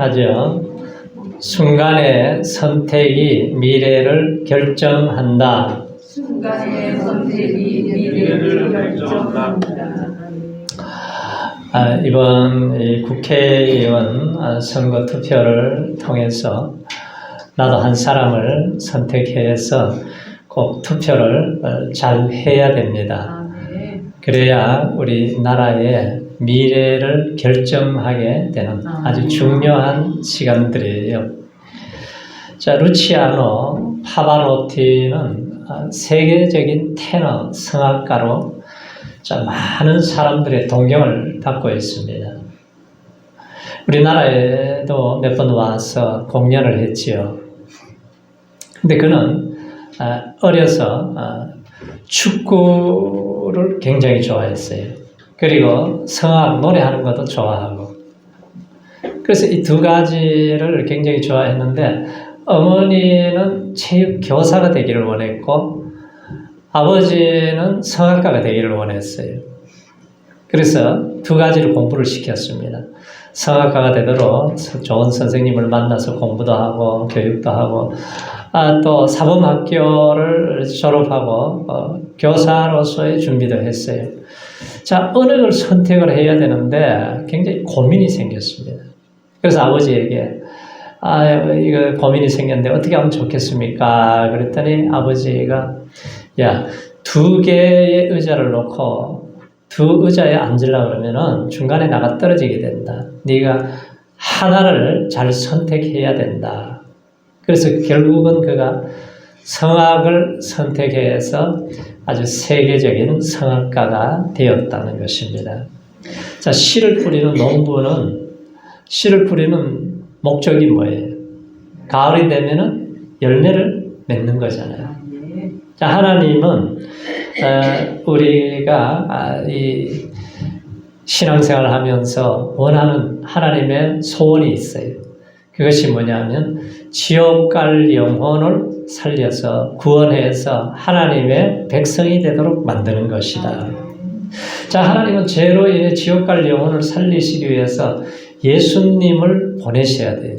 하죠. 순간의 선택이 미래를 결정한다. 순간의 선택이 미래를 결정한다. 이번 이 국회의원 선거 투표를 통해서 나도 한 사람을 선택해서 꼭 투표를 잘 해야 됩니다. 네. 그래야 우리 나라의 미래를 결정하게 되는 아주 중요한 시간들이에요. 자, 루치아노 파바로티는 세계적인 테너 성악가로 많은 사람들의 동경을 받고 있습니다. 우리나라에도 몇 번 와서 공연을 했지요. 근데 그는 어려서 축구를 굉장히 좋아했어요. 그리고 성악, 노래하는 것도 좋아하고. 그래서 이 두 가지를 굉장히 좋아했는데 어머니는 체육 교사가 되기를 원했고 아버지는 성악가가 되기를 원했어요. 그래서 두 가지를 공부를 시켰습니다. 성악가가 되도록 좋은 선생님을 만나서 공부도 하고 교육도 하고 또 사범학교를 졸업하고 교사로서의 준비도 했어요. 자, 어느 걸 선택을 해야 되는데 굉장히 고민이 생겼습니다. 그래서 아버지에게 이거 고민이 생겼는데 어떻게 하면 좋겠습니까? 그랬더니 아버지가 야, 두 개의 의자를 놓고 두 의자에 앉으려고 그러면은 중간에 나가 떨어지게 된다. 네가 하나를 잘 선택해야 된다. 그래서 결국은 그가 성악을 선택해서 아주 세계적인 성악가가 되었다는 것입니다. 자, 씨를 뿌리는 농부는 씨를 뿌리는 목적이 뭐예요? 가을이 되면은 열매를 맺는 거잖아요. 자, 하나님은 우리가 이 신앙생활을 하면서 원하는 하나님의 소원이 있어요. 그것이 뭐냐면 지옥 갈 영혼을 살려서 구원해서 하나님의 백성이 되도록 만드는 것이다. 자, 하나님은 죄로 인해 지옥 갈 영혼을 살리시기 위해서 예수님을 보내셔야 돼요.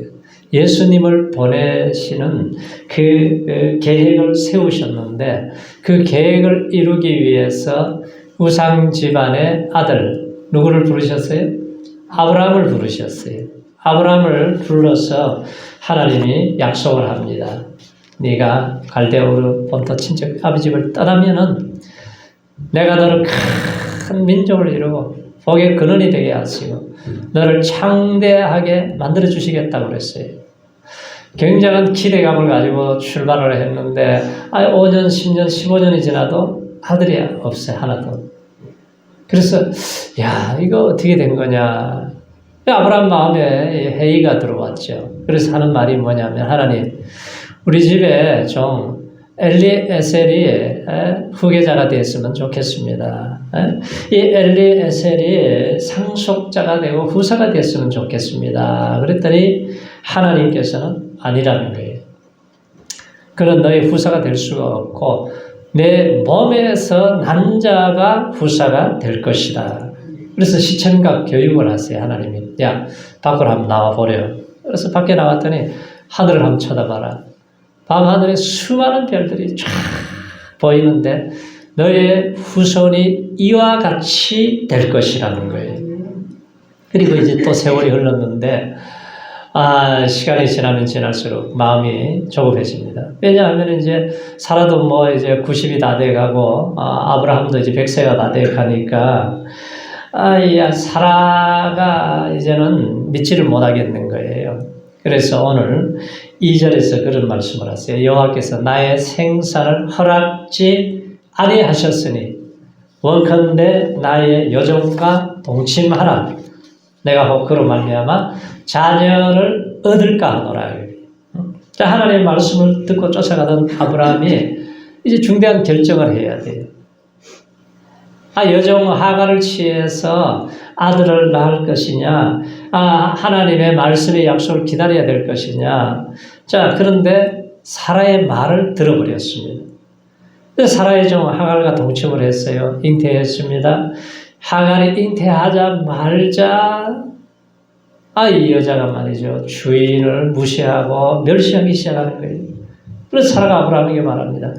예수님을 보내시는 그 계획을 세우셨는데 그 계획을 이루기 위해서 우상 집안의 아들 누구를 부르셨어요? 아브라함을 부르셨어요. 아브라함을 불러서 하나님이 약속을 합니다. 네가 갈대우르 본토 친척 아버지 집을 떠나면은 내가 너를 큰 민족을 이루고 복의 근원이 되게 하시고 너를 창대하게 만들어 주시겠다고 그랬어요. 굉장한 기대감을 가지고 출발을 했는데 5년, 10년, 15년이 지나도 아들이 없어요. 하나도. 그래서 야, 이거 어떻게 된 거냐. 아브라함 마음에 회의가 들어왔죠. 그래서 하는 말이 뭐냐면 하나님, 우리 집에 좀 엘리에셀이 후계자가 되었으면 좋겠습니다. 이 엘리에셀이 상속자가 되고 후사가 되었으면 좋겠습니다. 그랬더니 하나님께서는 아니라는 거예요. 그는 너의 후사가 될 수가 없고 내 몸에서 난 자가 후사가 될 것이다. 그래서 시청각 교육을 하세요. 하나님이. 야, 밖으로 한번 나와보래요. 그래서 밖에 나왔더니 하늘을 한번 쳐다봐라. 밤하늘에 수많은 별들이 쫙 보이는데 너의 후손이 이와 같이 될 것이라는 거예요. 그리고 이제 또 세월이 흘렀는데 시간이 지나면 지날수록 마음이 조급해집니다. 왜냐하면 이제 사라도 뭐 이제 90이 다 돼가고 아브라함도 이제 100세가 다 돼가니까 사라가 이제는 믿지를 못하겠는 거예요. 그래서 오늘 2절에서 그런 말씀을 하세요. 여호와께서 나의 생사를 허락지 아니하셨으니 원컨대 나의 여종과 동침하라. 내가 혹 그로 말미암아 자녀를 얻을까 하노라. 자, 하나님의 말씀을 듣고 쫓아가던 아브라함이 이제 중대한 결정을 해야 돼요. 여종 하가를 취해서 아들을 낳을 것이냐, 하나님의 말씀의 약속을 기다려야 될 것이냐. 자, 그런데 사라의 말을 들어버렸습니다. 사라의 종 하갈과 동침을 했어요. 잉태했습니다. 하갈이 잉태하자마자 이 여자가 말이죠. 주인을 무시하고 멸시하기 시작하는 거예요. 그래서 사라가 아브라함에게 말합니다.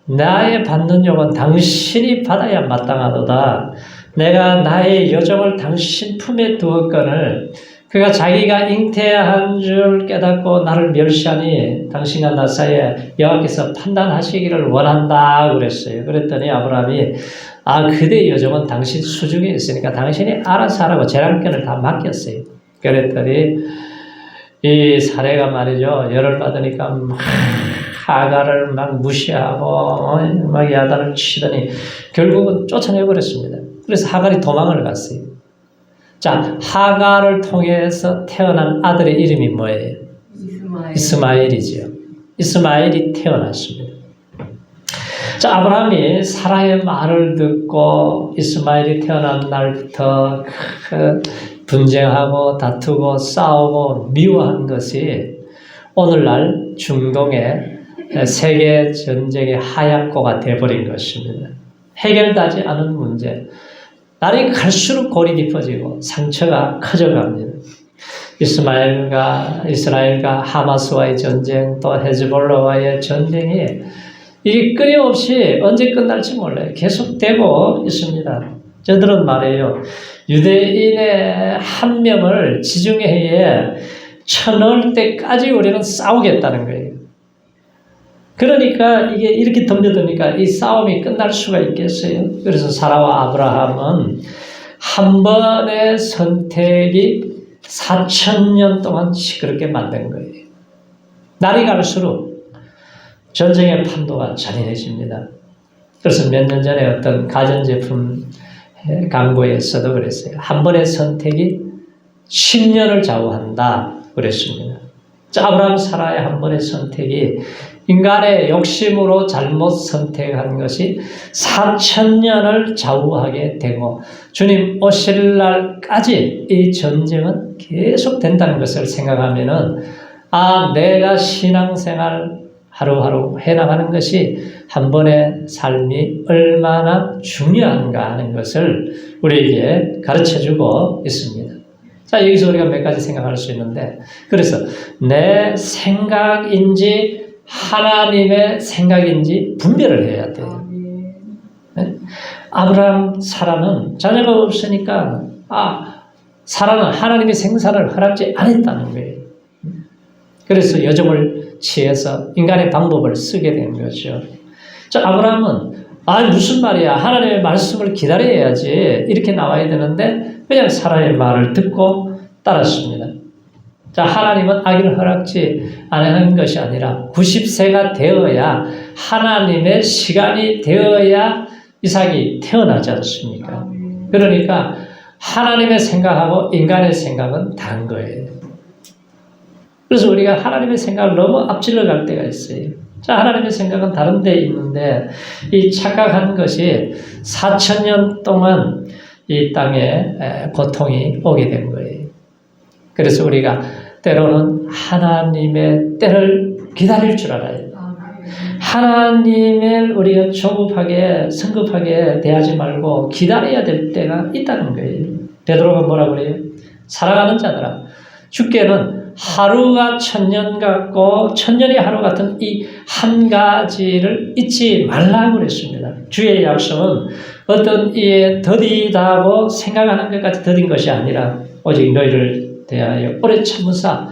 나의 받는 욕은 당신이 받아야 마땅하도다. 내가 나의 여종을 당신 품에 두었거늘 그가 자기가 잉태한 줄 깨닫고 나를 멸시하니 당신과 나 사이에 여호와께서 판단하시기를 원한다 그랬어요. 그랬더니 아브라함이 그대 여종은 당신 수중에 있으니까 당신이 알아서 하라고 재량권을 다 맡겼어요. 그랬더니 이 사례가 말이죠. 열을 받으니까 막 하가를 막 무시하고 막 야단을 치더니 결국은 쫓아내버렸습니다. 그래서 하갈이 도망을 갔어요. 자, 하갈을 통해서 태어난 아들의 이름이 뭐예요? 이스마엘이지요. 이스마엘이 태어났습니다. 자, 아브라함이 사라의 말을 듣고 이스마엘이 태어난 날부터 분쟁하고 다투고 싸우고 미워한 것이 오늘날 중동의 세계 전쟁의 하약고가 되어버린 것입니다. 해결되지 않은 문제. 날이 갈수록 골이 깊어지고 상처가 커져갑니다. 이스라엘과 하마스와의 전쟁, 또 헤즈볼라와의 전쟁이 이게 끊임없이 언제 끝날지 몰라요. 계속되고 있습니다. 저들은 말해요. 유대인의 한 명을 지중해에 쳐넣을 때까지 우리는 싸우겠다는 거예요. 그러니까 이게 이렇게 덤벼드니까 이 싸움이 끝날 수가 있겠어요. 그래서 사라와 아브라함은 한 번의 선택이 4,000년 동안 시끄럽게 만든 거예요. 날이 갈수록 전쟁의 판도가 잔인해집니다. 그래서 몇 년 전에 어떤 가전제품 광고에서도 그랬어요. 한 번의 선택이 10년을 좌우한다 그랬습니다. 자, 아브라함 사라의 한 번의 선택이 인간의 욕심으로 잘못 선택한 것이 4,000년을 좌우하게 되고 주님 오실 날까지 이 전쟁은 계속 된다는 것을 생각하면은 내가 신앙생활 하루하루 해나가는 것이 한 번의 삶이 얼마나 중요한가 하는 것을 우리에게 가르쳐주고 있습니다. 자, 여기서 우리가 몇 가지 생각할 수 있는데, 그래서 내 생각인지 하나님의 생각인지 분별을 해야 돼요. 네? 아브라함 사라는 자녀가 없으니까 사라는 하나님의 생사를 허락지 않았다는 거예요. 그래서 여종을 취해서 인간의 방법을 쓰게 된 거죠. 자, 아브라함은 무슨 말이야? 하나님의 말씀을 기다려야지 이렇게 나와야 되는데 그냥 사라의 말을 듣고 따랐습니다. 자, 하나님은 아기를 허락지 않은 것이 아니라 90세가 되어야 하나님의 시간이 되어야 이삭이 태어나지 않습니까? 그러니까 하나님의 생각하고 인간의 생각은 다른 거예요. 그래서 우리가 하나님의 생각을 너무 앞질러 갈 때가 있어요. 자, 하나님의 생각은 다른 데 있는데 이 착각한 것이 4,000년 동안 이 땅에 고통이 오게 된 거예요. 그래서 우리가 때로는 하나님의 때를 기다릴 줄 알아요. 하나님을 우리가 조급하게 성급하게 대하지 말고 기다려야 될 때가 있다는 거예요. 베드로가 뭐라고 그래요? 살아가는 자들아, 주께는 하루가 1,000년 같고 1,000년이 하루 같은 이 한 가지를 잊지 말라고 그랬습니다. 주의 약속은 어떤 이에 더디다고 생각하는 것까지 더딘 것이 아니라 오직 너희를 대하여 오래 참으사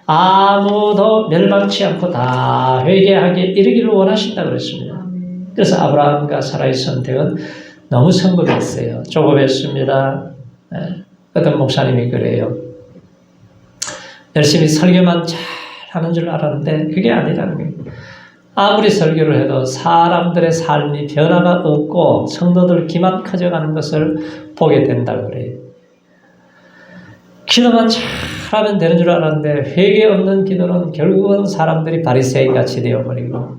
아무도 멸망치 않고 다 회개하게 이르기를 원하신다고 그랬습니다. 그래서 아브라함과 사라의 선택은 너무 성급했어요. 조급했습니다. 어떤 목사님이 그래요. 열심히 설교만 잘 하는 줄 알았는데 그게 아니라는 거예요. 아무리 설교를 해도 사람들의 삶이 변화가 없고 성도들 기만 커져가는 것을 보게 된다고 그래요. 기도만 잘하면 되는 줄 알았는데 회개 없는 기도는 결국은 사람들이 바리새인같이 되어버리고,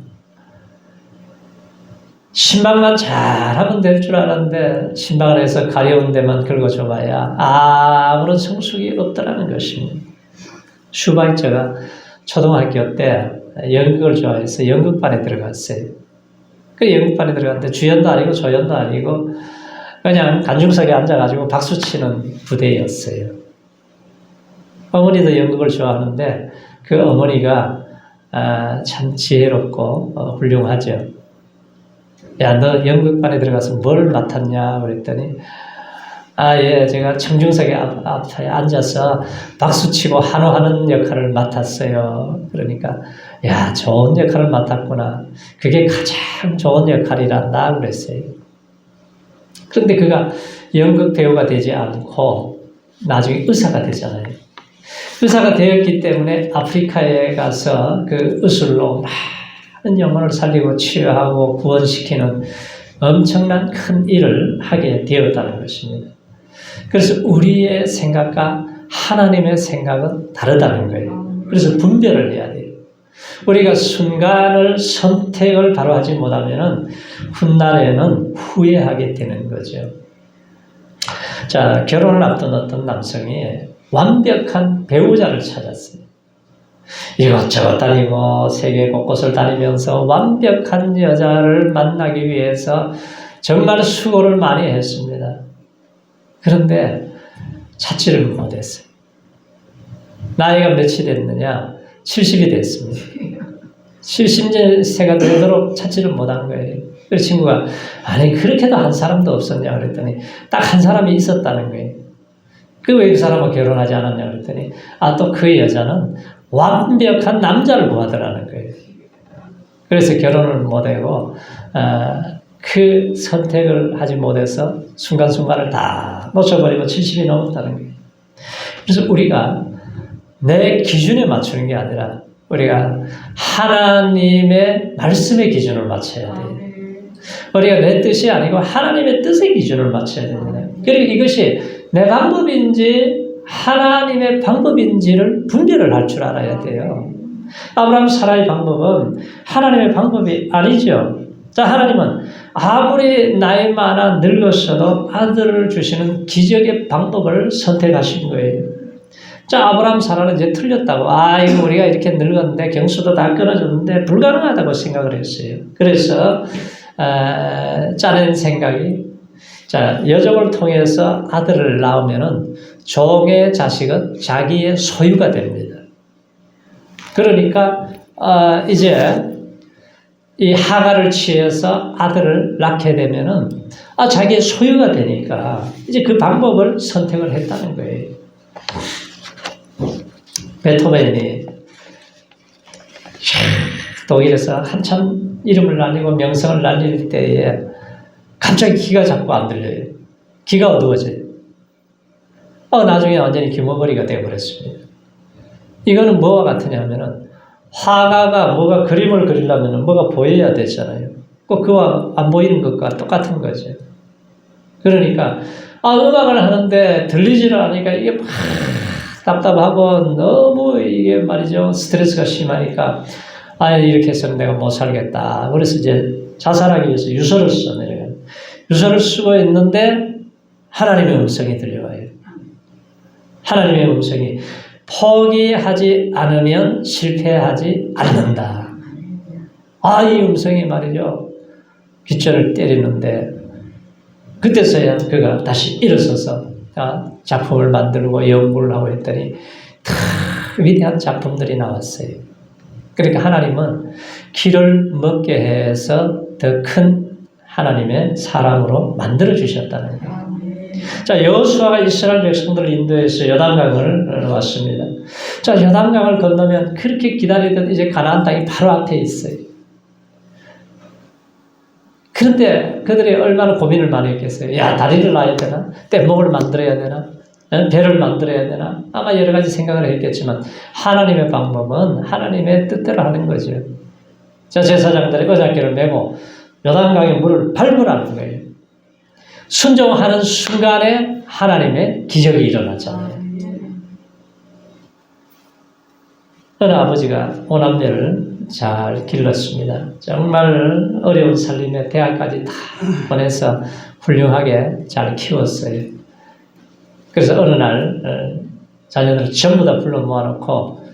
신방만 잘하면 될 줄 알았는데 신방을 해서 가려운 데만 긁어줘봐야 아무런 성숙이 없더라는 것입니다. 슈바이처가 초등학교 때 연극을 좋아해서 연극반에 들어갔어요. 그 연극반에 들어갔는데 주연도 아니고 조연도 아니고 그냥 관중석에 앉아가지고 박수치는 부대였어요. 어머니도 연극을 좋아하는데 그 어머니가 참 지혜롭고 훌륭하죠. 야, 너 연극반에 들어가서 뭘 맡았냐 그랬더니 예, 제가 청중석에 앞에 앉아서 박수치고 한호하는 역할을 맡았어요. 그러니까 야, 좋은 역할을 맡았구나. 그게 가장 좋은 역할이란다 그랬어요. 그런데 그가 연극 배우가 되지 않고 나중에 의사가 되잖아요. 의사가 되었기 때문에 아프리카에 가서 그 의술로 많은 영혼을 살리고 치유하고 구원시키는 엄청난 큰 일을 하게 되었다는 것입니다. 그래서 우리의 생각과 하나님의 생각은 다르다는 거예요. 그래서 분별을 해야 돼요. 우리가 순간을 선택을 바로 하지 못하면 훗날에는 후회하게 되는 거죠. 자, 결혼을 앞둔 어떤 남성이 완벽한 배우자를 찾았어요. 이것저것 다니고 세계 곳곳을 다니면서 완벽한 여자를 만나기 위해서 정말 수고를 많이 했습니다. 그런데 찾지를 못했어요. 나이가 몇이 됐느냐? 70이 됐습니다. 70세가 되도록 찾지를 못한 거예요. 그 친구가 아니 그렇게도 한 사람도 없었냐 그랬더니 딱 한 사람이 있었다는 거예요. 왜 그 사람은 결혼하지 않았냐 그랬더니 또 그 여자는 완벽한 남자를 구하더라는 거예요. 그래서 결혼을 못하고 그 선택을 하지 못해서 순간순간을 다 놓쳐버리고 70이 넘었다는 거예요. 그래서 우리가 내 기준에 맞추는 게 아니라 우리가 하나님의 말씀의 기준을 맞춰야 돼요. 우리가 내 뜻이 아니고 하나님의 뜻의 기준을 맞춰야 됩니다. 그리고 이것이 내 방법인지 하나님의 방법인지를 분별을 할 줄 알아야 돼요. 아브라함 사라의 방법은 하나님의 방법이 아니죠. 자, 하나님은 아무리 나이 많아 늙었어도 아들을 주시는 기적의 방법을 선택하신 거예요. 자, 아브라함 사라는 이제 틀렸다고. 이거 우리가 이렇게 늙었는데 경수도 다 끊어졌는데 불가능하다고 생각을 했어요. 그래서 짜낸 생각이 여종을 통해서 아들을 낳으면은 종의 자식은 자기의 소유가 됩니다. 그러니까 이제 이 하가를 취해서 아들을 낳게 되면은 자기의 소유가 되니까 이제 그 방법을 선택을 했다는 거예요. 베토벤이 독일에서 한참 이름을 날리고 명성을 날릴 때에 갑자기 귀가 자꾸 안 들려요. 귀가 어두워져요. 나중에 완전히 귀머거리가 되어버렸습니다. 이거는 뭐와 같으냐면은 화가가 뭐가 그림을 그리려면 뭐가 보여야 되잖아요. 꼭 그와 안 보이는 것과 똑같은 거죠. 그러니까 음악을 하는데 들리지를 않으니까 이게 막 답답하고 너무 이게 말이죠. 스트레스가 심하니까 이렇게 해서는 내가 못 살겠다. 그래서 이제 자살하기 위해서 유서를 써내려요. 유서를 쓰고 있는데 하나님의 음성이 들려와요. 하나님의 음성이 포기하지 않으면 실패하지 않는다. 이 음성이 말이죠. 귓전을 때리는데 그때서야 그가 다시 일어서서 작품을 만들고 연구를 하고 했더니 위대한 작품들이 나왔어요. 그러니까 하나님은 귀를 먹게 해서 더 큰 하나님의 사람으로 만들어 주셨다는 거예요. 자, 여호수아가 이스라엘 백성들을 인도해서 요단강을 왔습니다. 자, 요단강을 건너면 그렇게 기다리던 이제 가나안 땅이 바로 앞에 있어요. 그런데 그들이 얼마나 고민을 많이 했겠어요. 다리를 놔야 되나? 뗏목을 만들어야 되나? 배를 만들어야 되나? 아마 여러 가지 생각을 했겠지만 하나님의 방법은 하나님의 뜻대로 하는 거죠. 자, 제사장들이 어장기를 메고 요단강의 물을 밟으라는 거예요. 순종하는 순간에 하나님의 기적이 일어났잖아요. 어느 아버지가 5남매를 잘 길렀습니다. 정말 어려운 살림에 대학까지 다 보내서 훌륭하게 잘 키웠어요. 그래서 어느 날 자녀들을 전부 다 불러 모아놓고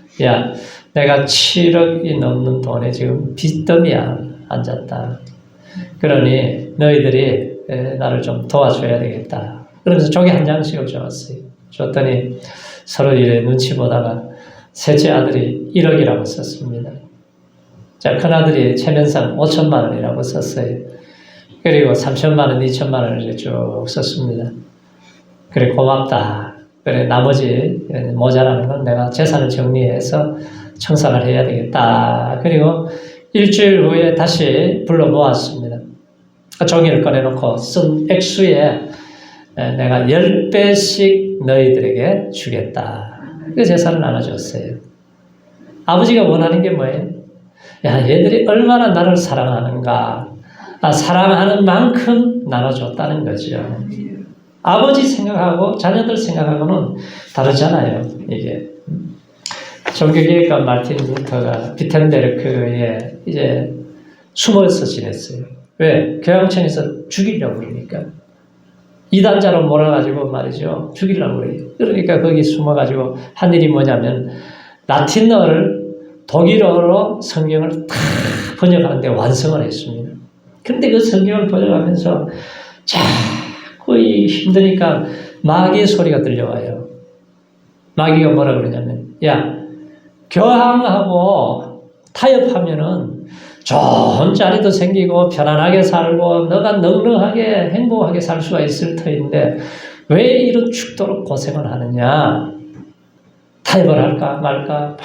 내가 7억이 넘는 돈에 지금 빚더미야 앉았다. 그러니 너희들이 나를 좀 도와줘야 되겠다. 그러면서 종이 한 장씩을 줬어요. 줬더니 서로 이래 눈치 보다가 셋째 아들이 1억이라고 썼습니다. 자, 큰아들이 체면상 5천만 원이라고 썼어요. 그리고 3천만 원, 2천만 원을 쭉 썼습니다. 그래, 고맙다. 그래, 나머지 모자라는 건 내가 재산을 정리해서 청산을 해야 되겠다. 그리고 일주일 후에 다시 불러 모았습니다. 종이를 꺼내놓고 쓴 액수에 내가 10배씩 너희들에게 주겠다. 그 재산을 나눠줬어요. 아버지가 원하는 게 뭐예요? 야, 얘들이 얼마나 나를 사랑하는가. 사랑하는 만큼 나눠줬다는 거죠. 아버지 생각하고 자녀들 생각하고는 다르잖아요. 이게 종교개혁가 마르틴 루터가 비텐베르크에 이제 숨어서 지냈어요. 왜? 교황청에서 죽이려고 그러니까. 이단자로 몰아가지고 말이죠. 죽이려고 그래요. 그러니까 거기 숨어가지고 한 일이 뭐냐면 라틴어를 독일어로 성경을 다 번역하는데 완성을 했습니다. 그런데 그 성경을 번역하면서 자꾸 힘드니까 마귀의 소리가 들려와요. 마귀가 뭐라 그러냐면, 야, 교황하고 타협하면은 좋은 자리도 생기고 편안하게 살고 너가 넉넉하게 행복하게 살 수가 있을 터인데 왜 이런 죽도록 고생을 하느냐. 타협을 할까 말까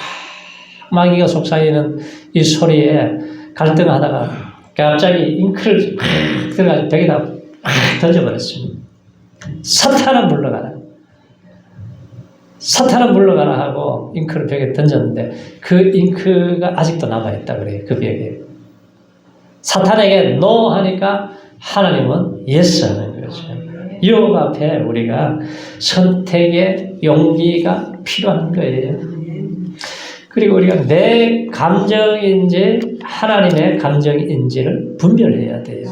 마귀가 속삭이는 이 소리에 갈등하다가 갑자기 잉크를 들어가지고 벽에다 던져버렸습니다. 사탄아 물러가라. 사탄아 물러가라 하고 잉크를 벽에 던졌는데 그 잉크가 아직도 남아있다 그래요. 그 벽에. 사탄에게 NO 하니까 하나님은 YES 하는 거죠. 이 앞에 우리가 선택의 용기가 필요한 거예요. 그리고 우리가 내 감정인지 하나님의 감정인지를 분별해야 돼요.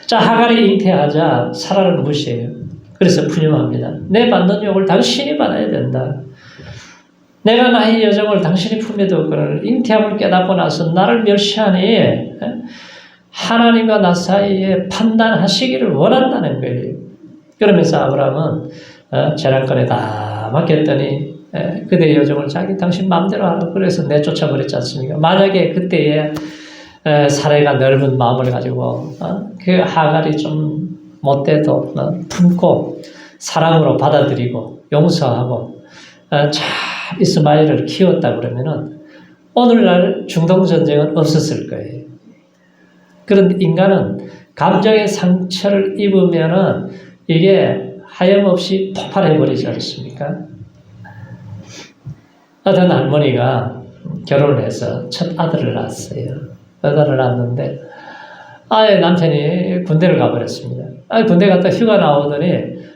자, 하갈이 잉태하자 사라를 무시해요. 그래서 푸념합니다. 내 받는 욕을 당신이 받아야 된다. 내가 나의 여정을 당신이 품에 두었거늘 잉태함을 깨닫고 나서 나를 멸시하니 하나님과 나 사이에 판단하시기를 원한다는 거예요. 그러면서 아브라함은 재랑권에 다 맡겼더니 그대의 여정을 당신 마음대로 하라고 그래서 내쫓아버렸지 않습니까? 만약에 그때에 사례가 넓은 마음을 가지고 그 하갈이 좀 못돼도 품고 사랑으로 받아들이고 용서하고 잘 이스마엘을 키웠다 그러면은 오늘날 중동 전쟁은 없었을 거예요. 그런데 인간은 감정의 상처를 입으면은 이게 하염없이 폭발해 버리지 않습니까? 어떤 할머니가 결혼을 해서 첫 아들을 낳았어요. 아들을 낳았는데 남편이 군대를 가버렸습니다. 군대 갔다 휴가 나오더니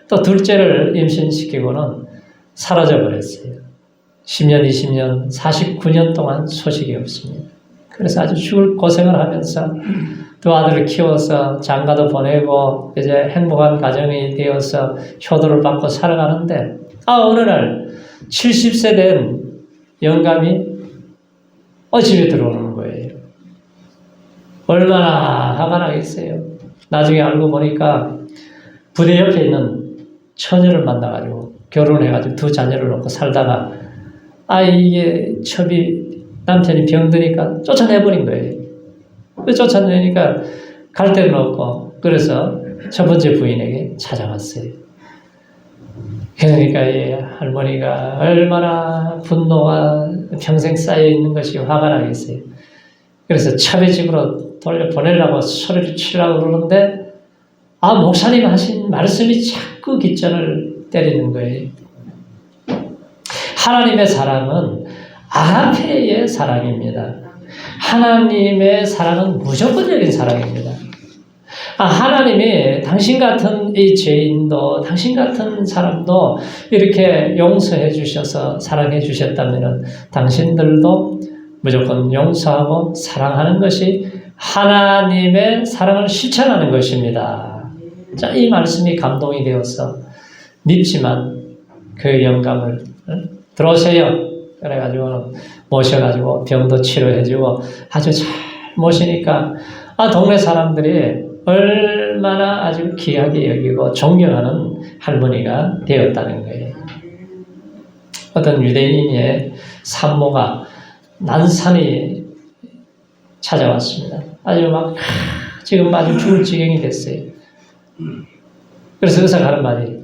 또 둘째를 임신시키고는 사라져버렸어요. 10년, 20년, 49년 동안 소식이 없습니다. 그래서 아주 죽을 고생을 하면서 두 아들을 키워서 장가도 보내고 이제 행복한 가정이 되어서 효도를 받고 살아가는데 어느 날 70세 된 영감이 집에 들어오는 거예요. 얼마나 화가 나겠어요. 나중에 알고 보니까 부대 옆에 있는 처녀를 만나가지고 결혼해가지고 두 자녀를 놓고 살다가 이게 남편이 병드니까 쫓아내버린 거예요. 쫓아내니까 갈 데는 없고 그래서 첫 번째 부인에게 찾아갔어요. 그러니까 이 할머니가 얼마나 분노가 평생 쌓여있는 것이 화가 나겠어요. 그래서 차배 집으로 돌려보내려고 소리를 치려고 그러는데 목사님 하신 말씀이 자꾸 깃전을 때리는 거예요. 하나님의 사랑은 아가페의 사랑입니다. 하나님의 사랑은 무조건적인 사랑입니다. 하나님이 당신 같은 이 죄인도 당신 같은 사람도 이렇게 용서해 주셔서 사랑해 주셨다면 당신들도 무조건 용서하고 사랑하는 것이 하나님의 사랑을 실천하는 것입니다. 자, 이 말씀이 감동이 되어서 밉지만 그 영감을 들어오세요. 그래가지고 모셔가지고 병도 치료해주고 아주 잘 모시니까 동네 사람들이 얼마나 아주 귀하게 여기고 존경하는 할머니가 되었다는 거예요. 어떤 유대인의 산모가 난산이 찾아왔습니다. 아주 막 지금 아주 죽을 지경이 됐어요. 그래서 의사가 하는 말이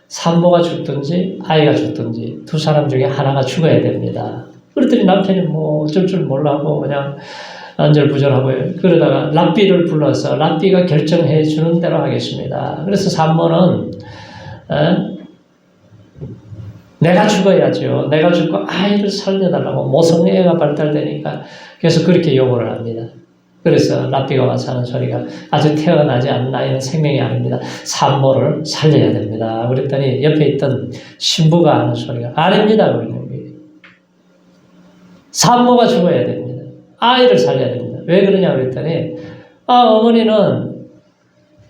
산모가 죽든지 아이가 죽든지 두 사람 중에 하나가 죽어야 됩니다. 그랬더니 남편이 뭐 어쩔 줄 몰라고 그냥 안절부절하고 그러다가 랍비를 불러서 랍비가 결정해 주는 대로 하겠습니다. 그래서 산모는 내가 죽어야죠. 내가 죽고 아이를 살려달라고 모성애가 발달되니까 그래서 그렇게 요구를 합니다. 그래서 랍비가 와서 하는 소리가 아주 태어나지 않은 아이는 생명이 아닙니다. 산모를 살려야 됩니다. 그랬더니 옆에 있던 신부가 하는 소리가 아닙니다. 그러는 거예요. 산모가 죽어야 됩니다. 아이를 살려야 됩니다. 왜 그러냐 그랬더니 어머니는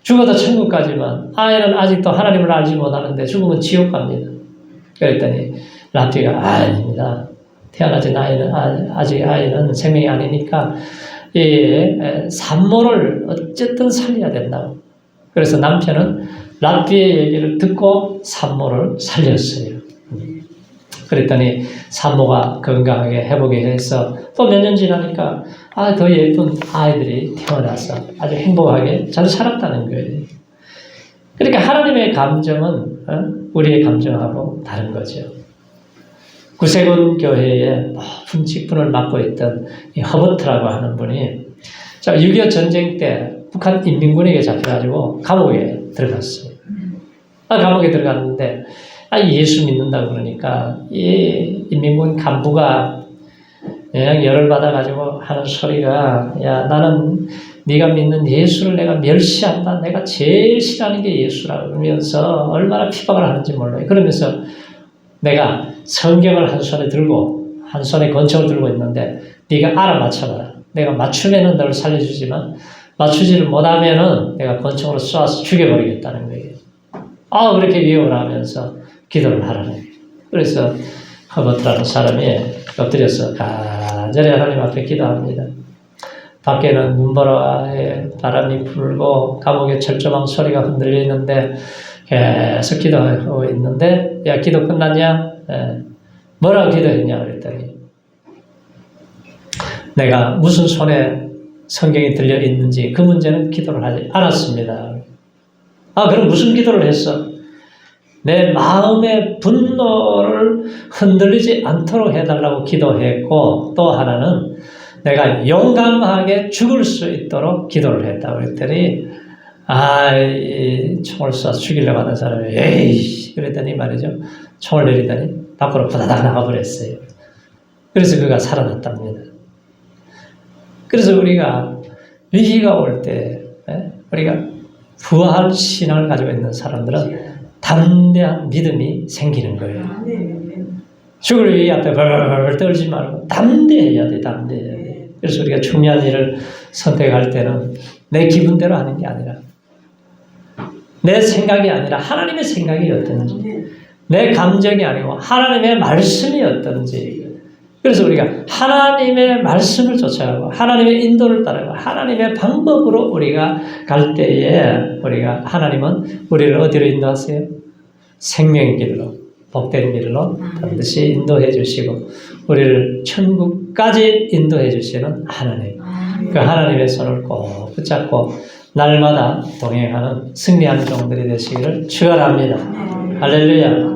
죽어도 천국 가지만 아이는 아직도 하나님을 알지 못하는데 죽으면 지옥 갑니다. 그랬더니 랍비가 아닙니다. 태어나진 아이는 아직 아이는 생명이 아니니까 이 산모를 어쨌든 살려야 된다고. 그래서 남편은 랍비의 얘기를 듣고 산모를 살렸어요. 그랬더니 산모가 건강하게 회복이 해서 또 몇 년 지나니까 더 예쁜 아이들이 태어나서 아주 행복하게 잘 살았다는 거예요. 그러니까 하나님의 감정은 우리의 감정하고 다른 거죠. 구세군 교회에 높은 직분을 맡고 있던 이 허버트라고 하는 분이 6.25 전쟁 때 북한 인민군에게 잡혀가지고 감옥에 들어갔어요. 감옥에 들어갔는데 예수 믿는다고 그러니까 이 인민군 간부가 열을 받아가지고 하는 소리가 야 나는 네가 믿는 예수를 내가 멸시한다. 내가 제일 싫어하는 게 예수라고 그러면서 얼마나 핍박을 하는지 몰라요. 그러면서 내가 성경을 한 손에 들고 한 손에 권총을 들고 있는데 네가 알아맞혀봐라. 내가 맞추면은 너를 살려주지만 맞추지를 못하면은 내가 권총으로 쏴서 죽여버리겠다는 거예요. 그렇게 위협을 하면서 기도를 하라는 거예요. 그래서 허버트라는 사람이 엎드려서 간절히 하나님 앞에 기도합니다. 밖에는 눈보라에 바람이 불고 감옥에 철조망 소리가 흔들려 있는데 계속 기도하고 있는데 야 기도 끝났냐? 뭐라고 기도했냐 그랬더니 내가 무슨 손에 성경이 들려 있는지 그 문제는 기도를 하지 않았습니다. 그럼 무슨 기도를 했어? 내 마음의 분노를 흔들리지 않도록 해달라고 기도했고 또 하나는 내가 용감하게 죽을 수 있도록 기도를 했다고 그랬더니 총을 쏴 죽이려고 하는 사람이 에이 그랬더니 말이죠. 총을 내리더니 밖으로 부다닥 나가버렸어요. 그래서 그가 살아났답니다. 그래서 우리가 위기가 올 때 우리가 부활 신앙을 가지고 있는 사람들은 담대한 믿음이 생기는 거예요. 죽을 위기 앞에 벌벌 떨지 말고 담대해야 돼. 담대해야 돼. 그래서 우리가 중요한 일을 선택할 때는 내 기분대로 하는 게 아니라 내 생각이 아니라 하나님의 생각이 어떤지 내 감정이 아니고 하나님의 말씀이 어떤지 그래서 우리가 하나님의 말씀을 쫓아가고 하나님의 인도를 따라가고 하나님의 방법으로 우리가 갈 때에 우리가 하나님은 우리를 어디로 인도하세요? 생명의 길로 복된 길로 반드시 인도해 주시고 우리를 천국까지 인도해 주시는 하나님 그 하나님의 손을 꼭 붙잡고 날마다 동행하는 승리하는 종들이 되시기를 축원합니다. 할렐루야.